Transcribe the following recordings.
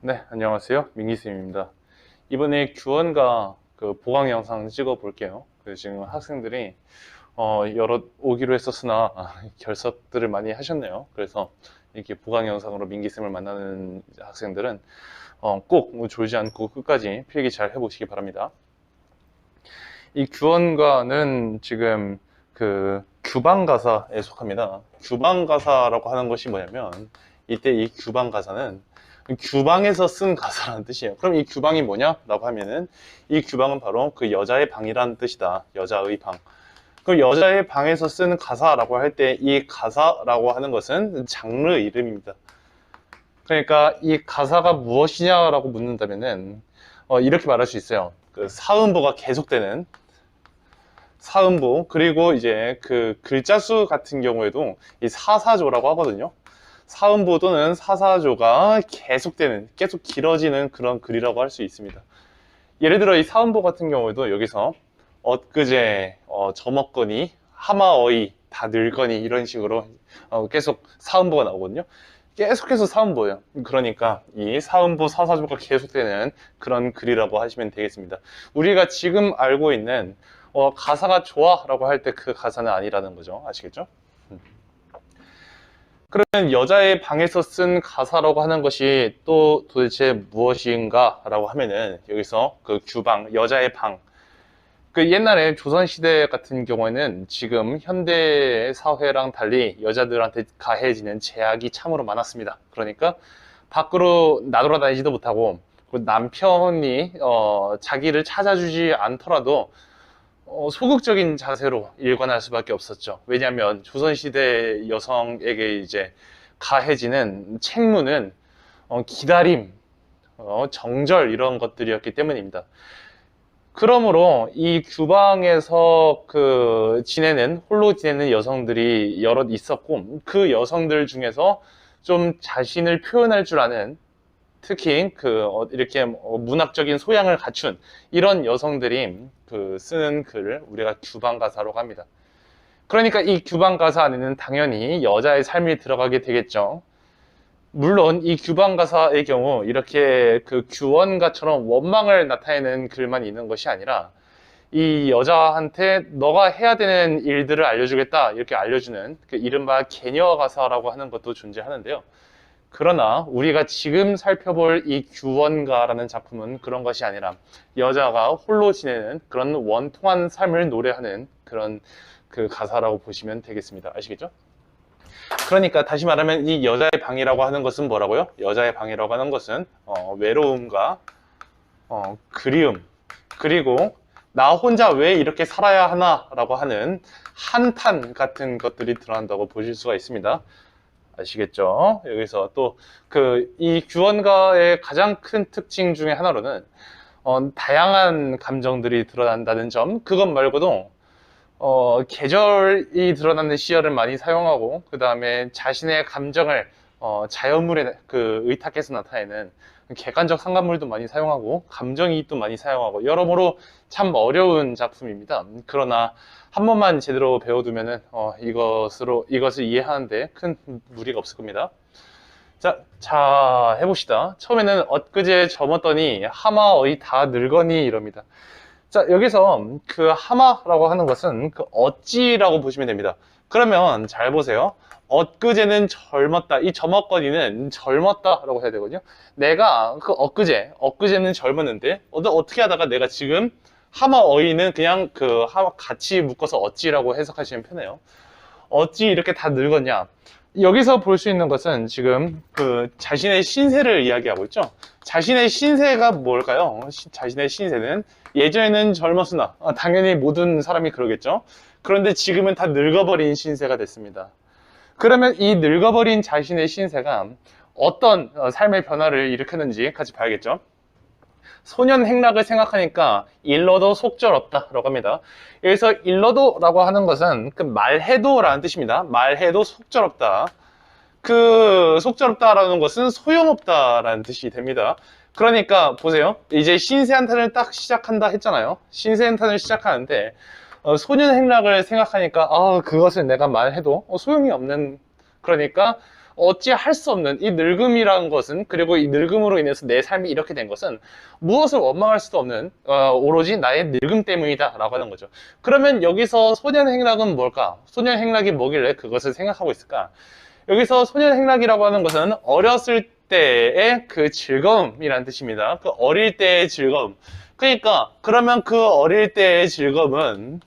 네, 안녕하세요. 민기쌤입니다. 이번에 규원과 그 보강 영상 찍어 볼게요. 지금 학생들이 여러 오기로 했었으나 결석들을 많이 하셨네요. 그래서 이렇게 보강 영상으로 민기쌤을 만나는 학생들은 꼭 졸지 않고 끝까지 필기 잘 해보시기 바랍니다. 이 규원과는 지금 그 규방가사에 속합니다. 규방가사라고 하는 것이 뭐냐면 이때 이 규방가사는 규방에서 쓴 가사라는 뜻이에요. 그럼 이 규방이 뭐냐라고 하면은 이 규방은 바로 그 여자의 방이라는 뜻이다. 여자의 방. 그럼 여자의 방에서 쓴 가사라고 할 때 이 가사라고 하는 것은 장르 이름입니다. 그러니까 이 가사가 무엇이냐라고 묻는다면은 이렇게 말할 수 있어요. 그 사음보가 계속되는 사음보, 그리고 이제 그 글자 수 같은 경우에도 이 사사조라고 하거든요. 사음보 또는 사사조가 계속 길어지는 그런 글이라고 할 수 있습니다. 예를 들어 이 사음보 같은 경우에도 여기서 엊그제, 저먹거니, 하마어이, 다 늙거니 이런 식으로 계속 사음보가 나오거든요. 계속해서 사음보예요. 그러니까 이 사음보 사사조가 계속되는 그런 글이라고 하시면 되겠습니다. 우리가 지금 알고 있는 가사가 좋아 라고 할 때 그 가사는 아니라는 거죠. 아시겠죠? 그러면 여자의 방에서 쓴 가사라고 하는 것이 또 도대체 무엇인가 라고 하면은 여기서 그 규방, 여자의 방, 그 옛날에 조선시대 같은 경우에는 지금 현대 사회랑 달리 여자들한테 가해지는 제약이 참으로 많았습니다. 그러니까 밖으로 나돌아다니지도 못하고 남편이 자기를 찾아주지 않더라도 소극적인 자세로 일관할 수밖에 없었죠. 왜냐하면 조선시대 여성에게 이제 가해지는 책무는 기다림, 정절 이런 것들이었기 때문입니다. 그러므로 이 규방에서 홀로 지내는 여성들이 여럿 있었고, 그 여성들 중에서 좀 자신을 표현할 줄 아는, 특히 이렇게 문학적인 소양을 갖춘 이런 여성들이 쓰는 글을 우리가 규방가사라고 합니다. 그러니까 이 규방가사 안에는 당연히 여자의 삶이 들어가게 되겠죠. 물론 이 규방가사의 경우 이렇게 그 규원가처럼 원망을 나타내는 글만 있는 것이 아니라 이 여자한테 너가 해야 되는 일들을 알려주겠다 이렇게 알려주는 그 이른바 개녀가사라고 하는 것도 존재하는데요. 그러나 우리가 지금 살펴볼 이 규원가라는 작품은 그런 것이 아니라 여자가 홀로 지내는 그런 원통한 삶을 노래하는 그런 그 가사라고 보시면 되겠습니다. 아시겠죠? 그러니까 다시 말하면 이 여자의 방이라고 하는 것은 뭐라고요? 여자의 방이라고 하는 것은 외로움과 그리움, 그리고 나 혼자 왜 이렇게 살아야 하나라고 하는 한탄 같은 것들이 드러난다고 보실 수가 있습니다. 아시겠죠? 여기서 또 이 규원가의 가장 큰 특징 중에 하나로는 다양한 감정들이 드러난다는 점, 그것 말고도 계절이 드러나는 시어를 많이 사용하고, 그 다음에 자신의 감정을 자연물에 의탁해서 나타내는 객관적 상관물도 많이 사용하고, 감정이입도 많이 사용하고, 여러모로 참 어려운 작품입니다. 그러나 한 번만 제대로 배워두면은 이것을 이해하는데 큰 무리가 없을 겁니다. 자, 해봅시다. 처음에는 엊그제 저먹더니 하마어이 다 늙거니 이럽니다. 자, 여기서 그 하마라고 하는 것은 그 어찌라고 보시면 됩니다. 그러면 잘 보세요. 엊그제는 젊었다. 이 저먹거니는 젊었다라고 해야 되거든요. 내가 엊그제는 젊었는데 어떻게 하다가 내가 지금 하마어이는 그냥 같이 묶어서 어찌라고 해석하시면 편해요. 어찌 이렇게 다 늙었냐? 여기서 볼 수 있는 것은 지금 자신의 신세를 이야기하고 있죠. 자신의 신세가 뭘까요? 자신의 신세는 예전에는 젊었으나 당연히 모든 사람이 그러겠죠. 그런데 지금은 다 늙어버린 신세가 됐습니다. 그러면 이 늙어버린 자신의 신세가 어떤 삶의 변화를 일으켰는지 같이 봐야겠죠. 소년 행락을 생각하니까 일러도 속절없다라고 합니다. 여기서 일러도라고 하는 것은 말해도라는 뜻입니다. 말해도 속절없다. 속절없다라는 것은 소용없다라는 뜻이 됩니다. 그러니까 보세요. 이제 신세 한탄을 딱 시작한다 했잖아요. 신세 한탄을 시작하는데 소년 행락을 생각하니까 그것을 내가 말해도 소용이 없는, 그러니까 어찌할 수 없는 이 늙음이라는 것은, 그리고 이 늙음으로 인해서 내 삶이 이렇게 된 것은 무엇을 원망할 수도 없는 오로지 나의 늙음 때문이다 라고 하는 거죠. 그러면 여기서 소년행락은 뭘까? 소년행락이 뭐길래 그것을 생각하고 있을까? 여기서 소년행락이라고 하는 것은 어렸을 때의 그 즐거움이라는 뜻입니다. 그 어릴 때의 즐거움. 그러니까 그러면 그 어릴 때의 즐거움은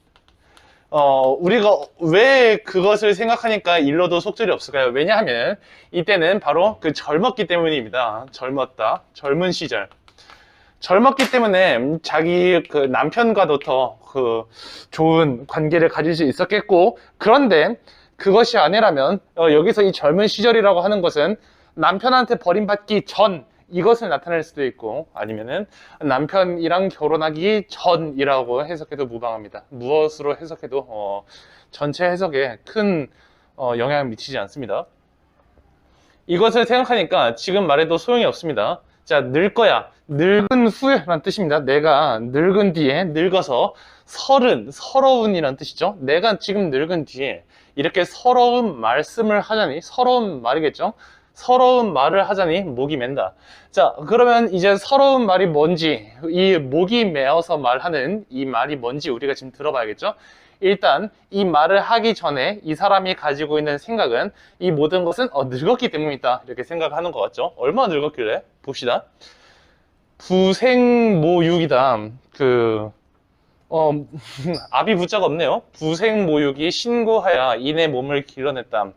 우리가 왜 그것을 생각하니까 일러도 속절이 없을까요? 왜냐하면 이때는 바로 그 젊었기 때문입니다. 젊었다. 젊은 시절. 젊었기 때문에 자기 그 남편과도 더 그 좋은 관계를 가질 수 있었겠고, 그런데 그것이 아니라면 여기서 이 젊은 시절이라고 하는 것은 남편한테 버림받기 전 이것을 나타낼 수도 있고, 아니면은 남편이랑 결혼하기 전이라고 해석해도 무방합니다. 무엇으로 해석해도 전체 해석에 큰 영향을 미치지 않습니다. 이것을 생각하니까 지금 말해도 소용이 없습니다. 자, 늙 거야. 늙은 후에라는 뜻입니다. 내가 늙은 뒤에, 늙어서 서러운이라는 뜻이죠. 내가 지금 늙은 뒤에 이렇게 서러운 말씀을 하자니, 서러운 말이겠죠. 서러운 말을 하자니 목이 맨다. 자, 그러면 이제 서러운 말이 뭔지, 이 목이 메어서 말하는 이 말이 뭔지 우리가 지금 들어봐야겠죠. 일단 이 말을 하기 전에 이 사람이 가지고 있는 생각은 이 모든 것은 늙었기 때문이다 이렇게 생각하는 것 같죠. 얼마나 늙었길래? 봅시다. 부생모육이다. 앞이 부자가 없네요. 부생모육이 신고하여 이내 몸을 길러냈다.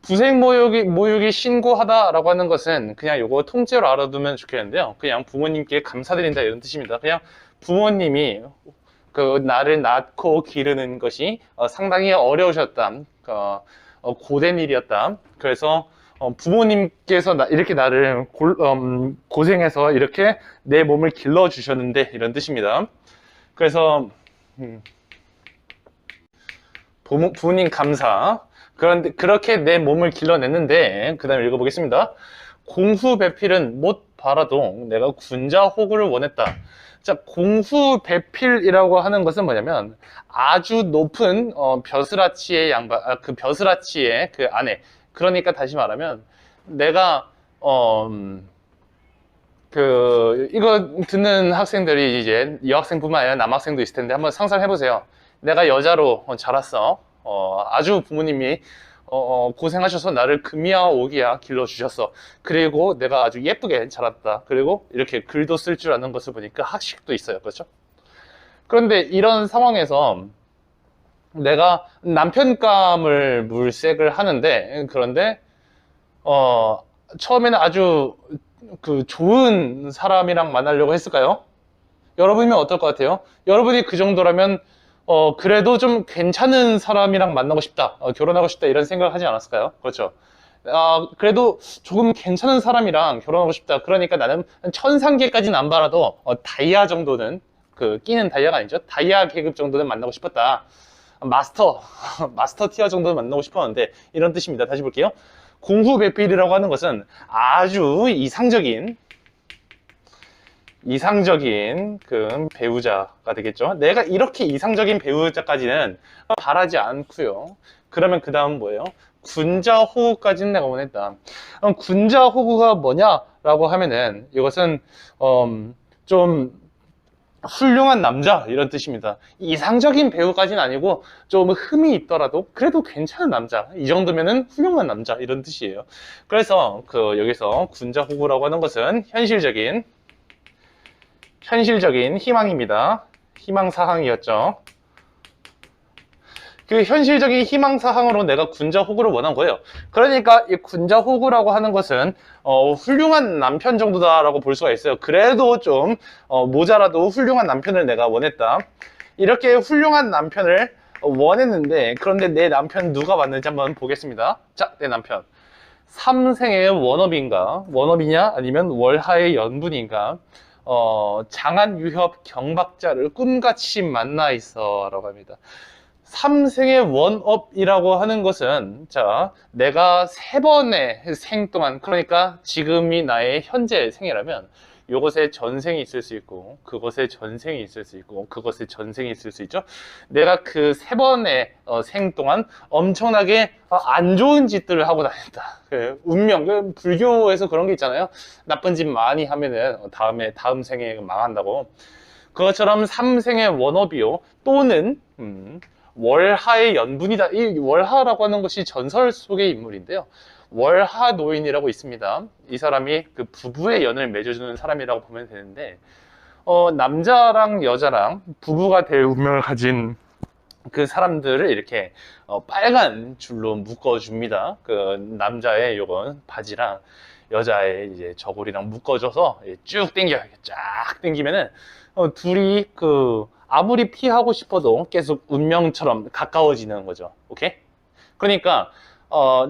부생모육이 신고하다라고 하는 것은 그냥 요거 통째로 알아두면 좋겠는데요. 그냥 부모님께 감사드린다 이런 뜻입니다. 그냥 부모님이 그 나를 낳고 기르는 것이 상당히 어려우셨다. 고된 일이었다. 그래서 부모님께서 이렇게 나를 고생해서 이렇게 내 몸을 길러주셨는데 이런 뜻입니다. 그래서 부모님 감사. 그런데 그렇게 내 몸을 길러냈는데, 그 다음에 읽어보겠습니다. 공후배필은 못 바라도 내가 군자호구를 원했다. 자, 공후배필이라고 하는 것은 뭐냐면 아주 높은 벼슬아치의 양반, 그 벼슬아치의 그 아내. 그러니까 다시 말하면 내가 이거 듣는 학생들이 이제 여학생뿐만 아니라 남학생도 있을 텐데 한번 상상해 보세요. 내가 여자로 자랐어. 아주 부모님이 고생하셔서 나를 금이야 오기야 길러주셨어. 그리고 내가 아주 예쁘게 자랐다. 그리고 이렇게 글도 쓸 줄 아는 것을 보니까 학식도 있어요. 그렇죠? 그런데 이런 상황에서 내가 남편감을 물색을 하는데, 그런데 처음에는 아주 그 좋은 사람이랑 만나려고 했을까요? 여러분이면 어떨 것 같아요? 여러분이 그 정도라면 그래도 좀 괜찮은 사람이랑 만나고 싶다, 결혼하고 싶다 이런 생각을 하지 않았을까요? 그렇죠. 그래도 조금 괜찮은 사람이랑 결혼하고 싶다. 그러니까 나는 천상계까지는 안 바라도 다이아 정도는, 그 끼는 다이아가 아니죠. 다이아 계급 정도는 만나고 싶었다. 마스터 티어 정도는 만나고 싶었는데 이런 뜻입니다. 다시 볼게요. 공후배필이라고 하는 것은 아주 이상적인 그 배우자가 되겠죠. 내가 이렇게 이상적인 배우자까지는 바라지 않고요. 그러면 그 다음 뭐예요? 군자호구까지는 내가 원했다. 군자호구가 뭐냐라고 하면은 이것은 좀 훌륭한 남자 이런 뜻입니다. 이상적인 배우까지는 아니고 좀 흠이 있더라도 그래도 괜찮은 남자, 이 정도면은 훌륭한 남자 이런 뜻이에요. 그래서 여기서 군자호구라고 하는 것은 현실적인 희망입니다. 희망사항이었죠. 그 현실적인 희망사항으로 내가 군자호구를 원한 거예요. 그러니까 이 군자호구라고 하는 것은 훌륭한 남편 정도다라고 볼 수가 있어요. 그래도 좀 모자라도 훌륭한 남편을 내가 원했다. 이렇게 훌륭한 남편을 원했는데, 그런데 내 남편 누가 왔는지 한번 보겠습니다. 자, 내 남편 삼생의 원업이냐 아니면 월하의 연분인가, 장한 유협 경박자를 꿈같이 만나 있어 라고 합니다. 삼생의 원업이라고 하는 것은, 자, 내가 세 번의 생 동안, 그러니까 지금이 나의 현재 생이라면 요것에 전생이 있을 수 있고, 그것에 전생이 있을 수 있고, 그것에 전생이 있을 수 있죠. 내가 그 세 번의 생 동안 엄청나게 안 좋은 짓들을 하고 다닌다. 그 운명, 그 불교에서 그런 게 있잖아요. 나쁜 짓 많이 하면은 다음 생에 망한다고. 그것처럼 삼생의 원업이요, 또는 월하의 연분이다. 이 월하라고 하는 것이 전설 속의 인물인데요. 월하 노인이라고 있습니다. 이 사람이 그 부부의 연을 맺어주는 사람이라고 보면 되는데, 남자랑 여자랑 부부가 될 운명을 가진 그 사람들을 이렇게 빨간 줄로 묶어줍니다. 그 남자의 요건 바지랑 여자의 이제 저고리랑 묶어줘서 쭉 당겨, 쫙 당기면은 둘이 그 아무리 피하고 싶어도 계속 운명처럼 가까워지는 거죠. 오케이? 그러니까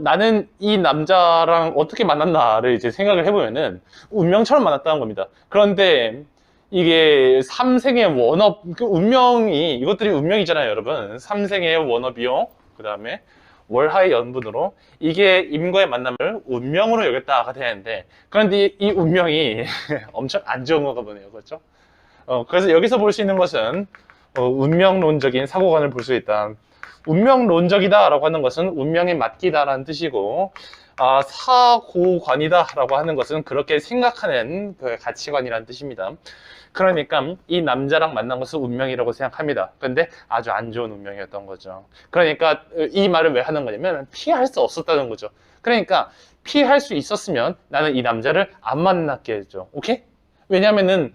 나는 이 남자랑 어떻게 만났나를 이제 생각을 해보면은 운명처럼 만났다는 겁니다. 그런데 이게 삼생의 원업, 그 운명이, 이것들이 운명이잖아요, 여러분. 삼생의 원업이요. 그 다음에 월하의 연분으로, 이게 임과의 만남을 운명으로 여겼다가 되는데, 그런데 이 운명이 엄청 안 좋은 건가 보네요. 그렇죠? 그래서 여기서 볼 수 있는 것은 운명론적인 사고관을 볼 수 있다. 운명론적이다 라고 하는 것은 운명에 맡기다 라는 뜻이고, 사고관이다 라고 하는 것은 그렇게 생각하는 그 가치관이라는 뜻입니다. 그러니까 이 남자랑 만난 것은 운명이라고 생각합니다. 그런데 아주 안 좋은 운명이었던 거죠. 그러니까 이 말을 왜 하는 거냐면 피할 수 없었다는 거죠. 그러니까 피할 수 있었으면 나는 이 남자를 안 만났게 했죠. 오케이? 왜냐면은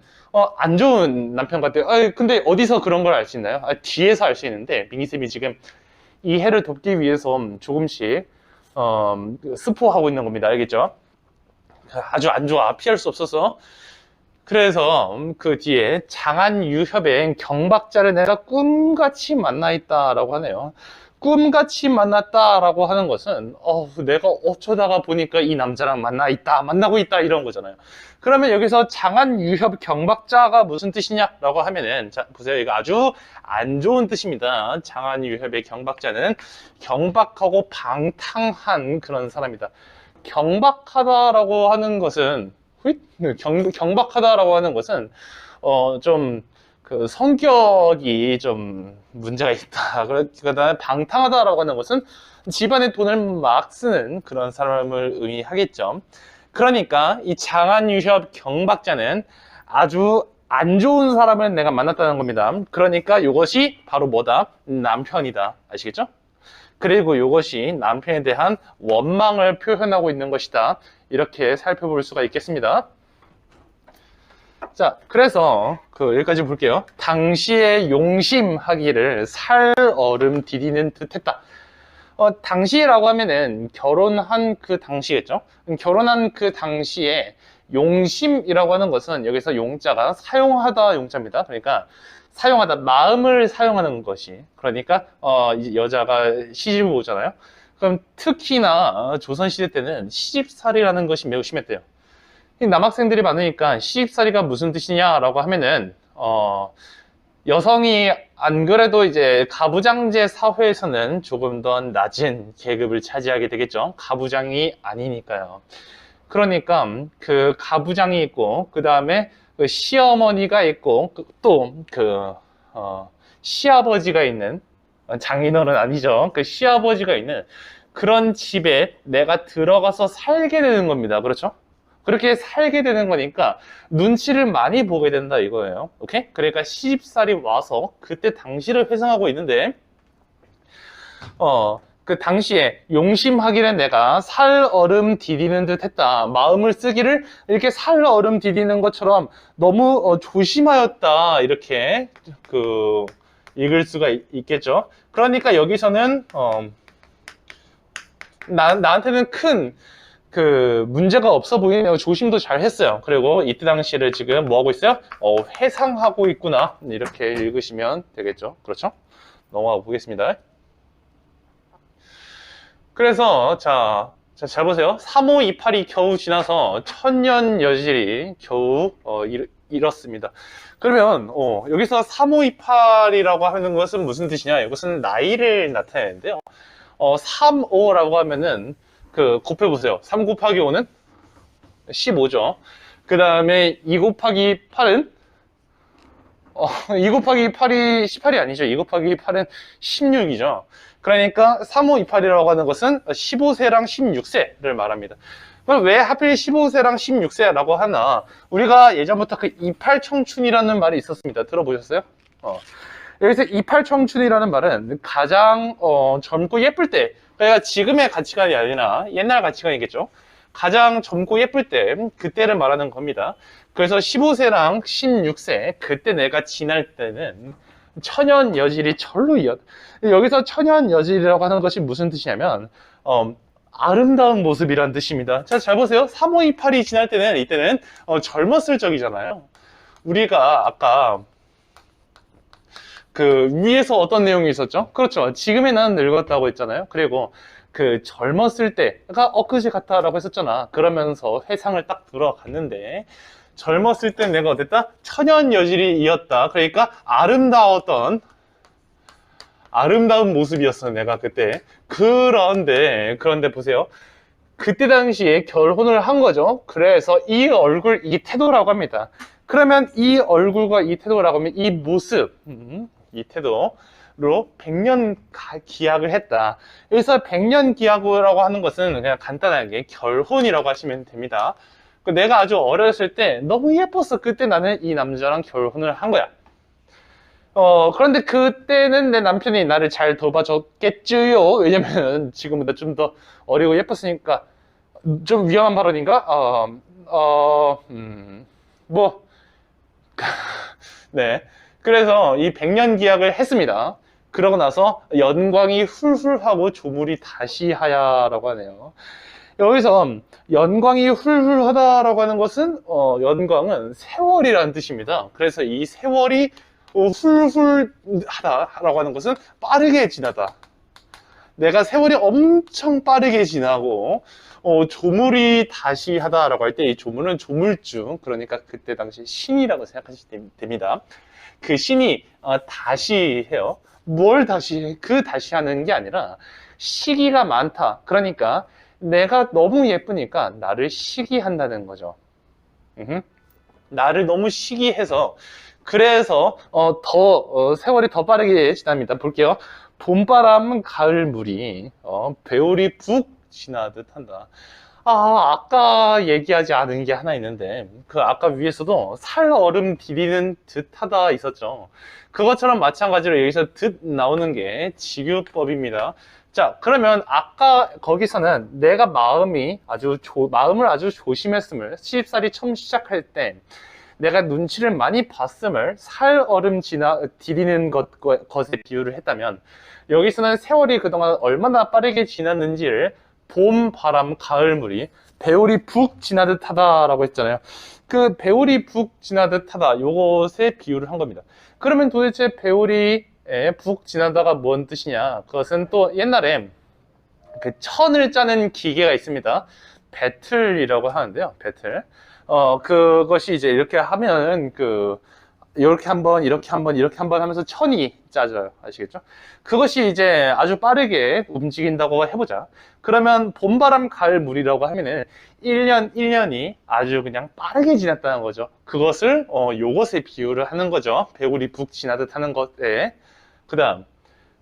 안 좋은 남편 같아요. 근데 어디서 그런 걸 알 수 있나요? 뒤에서 알 수 있는데, 미니쌤이 지금 이 해를 돕기 위해서 조금씩 스포하고 있는 겁니다. 알겠죠? 아주 안 좋아. 피할 수 없어서. 그래서 그 뒤에 장안유협의 경박자를 내가 꿈같이 만나 있다라고 하네요. 꿈같이 만났다라고 하는 것은 내가 어쩌다가 보니까 이 남자랑 만나고 있다 이런 거잖아요. 그러면 여기서 장안유협 경박자가 무슨 뜻이냐라고 하면은, 자 보세요, 이거 아주 안 좋은 뜻입니다. 장안유협의 경박자는 경박하고 방탕한 그런 사람이다. 경박하다라고 하는 것은 경박하다라고 하는 것은 좀 그 성격이 좀 문제가 있다. 그다음에 방탕하다라고 하는 것은 집안의 돈을 막 쓰는 그런 사람을 의미하겠죠. 그러니까 이 장안유협 경박자는 아주 안 좋은 사람을 내가 만났다는 겁니다. 그러니까 이것이 바로 뭐다? 남편이다. 아시겠죠? 그리고 이것이 남편에 대한 원망을 표현하고 있는 것이다. 이렇게 살펴볼 수가 있겠습니다. 자, 그래서 여기까지 볼게요. 당시에 용심하기를 살얼음 디디는 듯했다. 당시라고 하면은 결혼한 그 당시겠죠? 결혼한 그 당시에 용심이라고 하는 것은 여기서 용자가 사용하다 용자입니다. 그러니까 사용하다, 마음을 사용하는 것이. 그러니까 이제 여자가 시집을 오잖아요. 그럼 특히나 조선시대 때는 시집살이라는 것이 매우 심했대요. 남학생들이 많으니까 시집살이가 무슨 뜻이냐라고 하면은 여성이 안 그래도 이제 가부장제 사회에서는 조금 더 낮은 계급을 차지하게 되겠죠. 가부장이 아니니까요. 그러니까 그 가부장이 있고, 그 다음에 그 시어머니가 있고, 또 시아버지가 있는, 장인어른 아니죠. 그 시아버지가 있는 그런 집에 내가 들어가서 살게 되는 겁니다. 그렇죠? 그렇게 살게 되는 거니까 눈치를 많이 보게 된다 이거예요. 오케이? 그러니까 시집살이 와서 그때 당시를 회상하고 있는데, 그 당시에 용심하기를 내가 살얼음 디디는 듯 했다. 마음을 쓰기를 이렇게 살얼음 디디는 것처럼 너무 조심하였다. 이렇게 읽을 수가 있겠죠. 그러니까 여기서는 나한테는 큰 문제가 없어 보이네요. 조심도 잘 했어요. 그리고 이때 당시를 지금 뭐 하고 있어요? 회상하고 있구나. 이렇게 읽으시면 되겠죠. 그렇죠? 넘어가 보겠습니다. 그래서 잘 보세요. 3호 28이 겨우 지나서 천년 여질이 겨우 이렇습니다. 그러면 여기서 3528이라고 하는 것은 무슨 뜻이냐? 이것은 나이를 나타내는데요. 35라고 하면은 곱해보세요. 3 곱하기 5는 15죠. 그 다음에 2 곱하기 8은 2 곱하기 8이 18이 아니죠. 2 곱하기 8은 16이죠. 그러니까 3528이라고 하는 것은 15세랑 16세를 말합니다. 그럼 왜 하필 15세랑 16세라고 하나? 우리가 예전부터 그 28청춘이라는 말이 있었습니다. 들어보셨어요? 여기서 28청춘이라는 말은 가장 젊고 예쁠 때, 그러니까 지금의 가치관이 아니라 옛날 가치관이겠죠. 가장 젊고 예쁠 때, 그때를 말하는 겁니다. 그래서 15세랑 16세, 그때 내가 지날 때는 천연 여질이 절로 여기서 천연 여질이라고 하는 것이 무슨 뜻이냐면 아름다운 모습이란 뜻입니다. 자, 잘 보세요. 3528이 지날 때는 이때는 젊었을 적이잖아요. 우리가 아까 위에서 어떤 내용이 있었죠? 그렇죠. 지금의 나는 늙었다고 했잖아요. 그리고 젊었을 때가 엊그제 같다라고 했었잖아. 그러면서 회상을 딱 들어갔는데 젊었을 때 내가 어땠다? 천연 여질이 이었다. 그러니까 아름다운 모습이었어, 내가 그때. 그런데 보세요. 그때 당시에 결혼을 한 거죠. 그래서 이 얼굴, 이 태도라고 합니다. 그러면 이 얼굴과 이 태도라고 하면 이 모습, 이 태도로 100년 기약을 했다. 여기서 100년 기약이라고 하는 것은 그냥 간단하게 결혼이라고 하시면 됩니다. 내가 아주 어렸을 때 너무 예뻤어. 그때 나는 이 남자랑 결혼을 한 거야. 그런데 그때는 내 남편이 나를 잘 돌봐줬겠지요. 왜냐면 지금보다 좀 더 어리고 예뻤으니까. 좀 위험한 발언인가? 네. 그래서 이 100년 기약을 했습니다. 그러고 나서 연광이 훌훌하고 조물이 다시 하야라고 하네요. 여기서 연광이 훌훌하다라고 하는 것은 연광은 세월이라는 뜻입니다. 그래서 이 세월이 훌훌하다라고 하는 것은 빠르게 지나다. 내가 세월이 엄청 빠르게 지나고 조물이 다시 하다라고 할 때 이 조물은 조물주, 그러니까 그때 당시 신이라고 생각하시면 됩니다. 그 신이 다시 해요. 뭘 다시 해? 다시 하는 게 아니라 시기가 많다. 그러니까 내가 너무 예쁘니까 나를 시기한다는 거죠. 나를 너무 시기해서 그래서 세월이 더 빠르게 지납니다. 볼게요. 봄바람 가을물이 배울이 푹 지나듯 한다. 아까 얘기하지 않은 게 하나 있는데 아까 위에서도 살얼음 디디는 듯하다 있었죠. 그것처럼 마찬가지로 여기서 듯 나오는 게 직유법입니다. 자, 그러면 아까 거기서는 내가 마음을 아주 조심했음을, 시집살이 처음 시작할 때 내가 눈치를 많이 봤음을 살얼음 디디는 것에 비유를 했다면, 여기서는 세월이 그동안 얼마나 빠르게 지났는지를 봄, 바람, 가을물이 배울이 푹 지나듯 하다라고 했잖아요. 그 배울이 푹 지나듯 하다, 요것에 비유를 한 겁니다. 그러면 도대체 배울이 푹 지나다가 뭔 뜻이냐? 그것은 또 옛날에 천을 짜는 기계가 있습니다. 배틀이라고 하는데요. 배틀. 그것이 이제 이렇게 하면 이렇게 한번, 이렇게 한번, 이렇게 한번 하면서 천이 짜져요. 아시겠죠? 그것이 이제 아주 빠르게 움직인다고 해보자. 그러면 봄바람 가을물이라고 하면은 1년 1년이 아주 그냥 빠르게 지났다는 거죠. 그것을 요것에 비유를 하는 거죠. 배울이 푹 지나듯 하는 것에. 그 다음,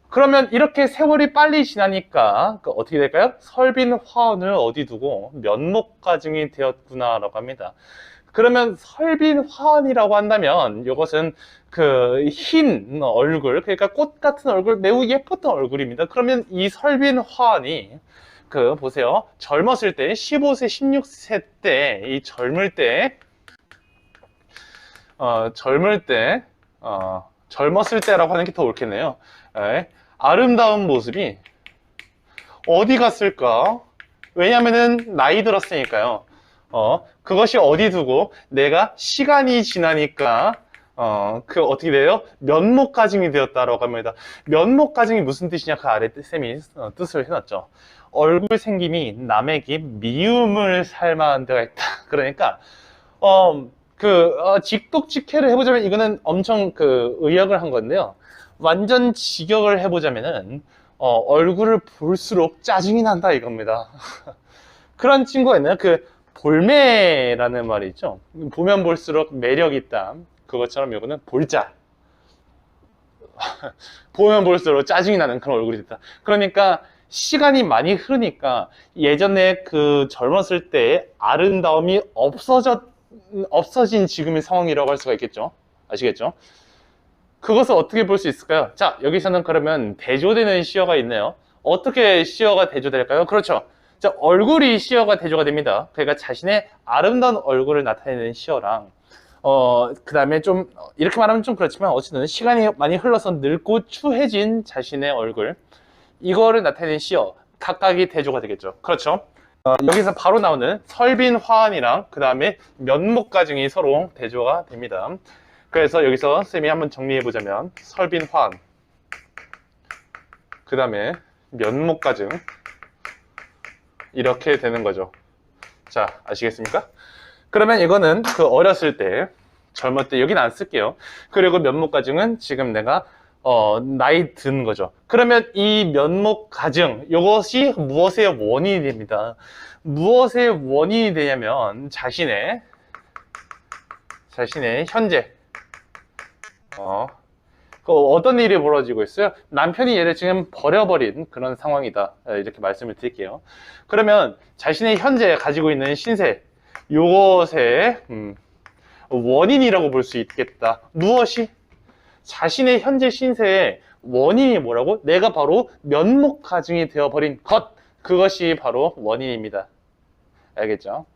그러면 이렇게 세월이 빨리 지나니까 어떻게 될까요? 설빈 화원을 어디 두고 면목가증이 되었구나 라고 합니다. 그러면 설빈 화원이라고 한다면 이것은 흰 얼굴, 그러니까 꽃 같은 얼굴, 매우 예뻤던 얼굴입니다. 그러면 이 설빈 화원이 보세요. 젊었을 때 15세 16세 때 이 젊었을 때라고 하는 게 더 옳겠네요. 아름다운 모습이 어디 갔을까? 왜냐면은 나이 들었으니까요. 그것이 어디 두고 내가 시간이 지나니까 어떻게 돼요? 면목가증이 되었다라고 합니다. 면목가증이 무슨 뜻이냐? 그 아래 쌤이 뜻을 해놨죠. 얼굴 생김이 남에게 미움을 살 만한 데가 있다. 그러니까 직독직해를 해보자면 이거는 엄청 의역을 한 건데요. 완전 직역을 해보자면은 얼굴을 볼수록 짜증이 난다 이겁니다. 그런 친구가 있나요? 볼매라는 말이 있죠. 보면 볼수록 매력 있다. 그것처럼 이거는 볼자. 보면 볼수록 짜증이 나는 그런 얼굴이 됐다. 그러니까 시간이 많이 흐르니까 예전에 젊었을 때의 아름다움이 없어진 지금의 상황이라고 할 수가 있겠죠. 아시겠죠? 그것을 어떻게 볼 수 있을까요? 자, 여기서는 그러면 대조되는 시어가 있네요. 어떻게 시어가 대조될까요? 그렇죠. 자, 얼굴이 시어가 대조가 됩니다. 그러니까 자신의 아름다운 얼굴을 나타내는 시어랑 그 다음에 좀 이렇게 말하면 좀 그렇지만 어쨌든 시간이 많이 흘러서 늙고 추해진 자신의 얼굴, 이거를 나타내는 시어 각각이 대조가 되겠죠. 그렇죠. 여기서 바로 나오는 설빈 화환이랑 그 다음에 면목가증이 서로 대조가 됩니다. 그래서 여기서 쌤이 한번 정리해 보자면 설빈 화환, 그 다음에 면목가증, 이렇게 되는 거죠. 자, 아시겠습니까? 그러면 이거는 어렸을 때, 젊을 때, 여기는 안 쓸게요. 그리고 면목가증은 지금 내가 나이 든 거죠. 그러면 이 면목가증, 이것이 무엇의 원인이 됩니다. 무엇의 원인이 되냐면 자신의 현재 어떤 일이 벌어지고 있어요? 남편이 얘를 지금 버려버린 그런 상황이다. 이렇게 말씀을 드릴게요. 그러면 자신의 현재 가지고 있는 신세, 요것의 원인이라고 볼 수 있겠다. 무엇이? 자신의 현재 신세의 원인이 뭐라고? 내가 바로 면목가증이 되어버린 것, 그것이 바로 원인입니다. 알겠죠?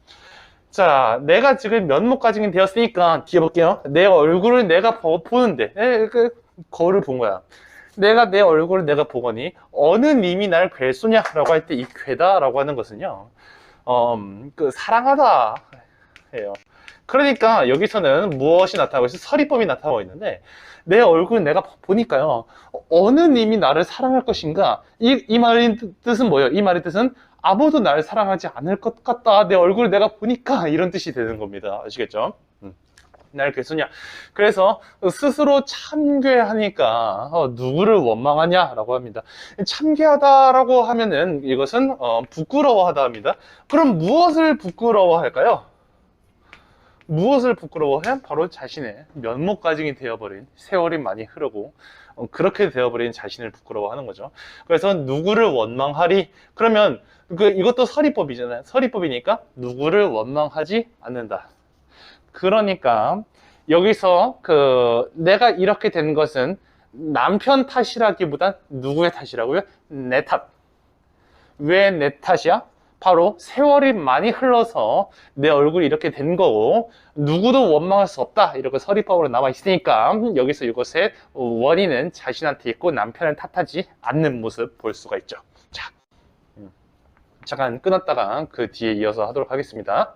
자, 내가 지금 면목가증이 되었으니까 뒤에 볼게요. 내 얼굴을 내가 보는데 거울을 본 거야. 내가 내 얼굴을 내가 보거니 어느 님이 날 괴소냐라고 할 때 이 괴다라고 하는 것은요, 사랑하다 예요. 그러니까 여기서는 무엇이 나타나고 있어요? 서리법이 나타나고 있는데 내 얼굴을 내가 보니까요, 어느 님이 나를 사랑할 것인가? 이 말의 뜻은 뭐예요? 이 말의 뜻은 아무도 나를 사랑하지 않을 것 같다. 내 얼굴을 내가 보니까, 이런 뜻이 되는 겁니다. 아시겠죠? 날 괴수냐. 그래서 스스로 참괴하니까 누구를 원망하냐라고 합니다. 참괴하다라고 하면은 이것은 부끄러워하다 합니다. 그럼 무엇을 부끄러워할까요? 무엇을 부끄러워해? 바로 자신의 면목가증이 되어버린, 세월이 많이 흐르고 그렇게 되어버린 자신을 부끄러워하는 거죠. 그래서 누구를 원망하리? 그러면 이것도 서리법이잖아요. 서리법이니까 누구를 원망하지 않는다. 그러니까 여기서 내가 이렇게 된 것은 남편 탓이라기보단 누구의 탓이라고요? 내 탓. 왜 내 탓이야? 바로 세월이 많이 흘러서 내 얼굴이 이렇게 된 거고 누구도 원망할 수 없다, 이렇게 서리법으로 나와 있으니까 여기서 이것의 원인은 자신한테 있고 남편을 탓하지 않는 모습 볼 수가 있죠. 자, 잠깐 끊었다가 그 뒤에 이어서 하도록 하겠습니다.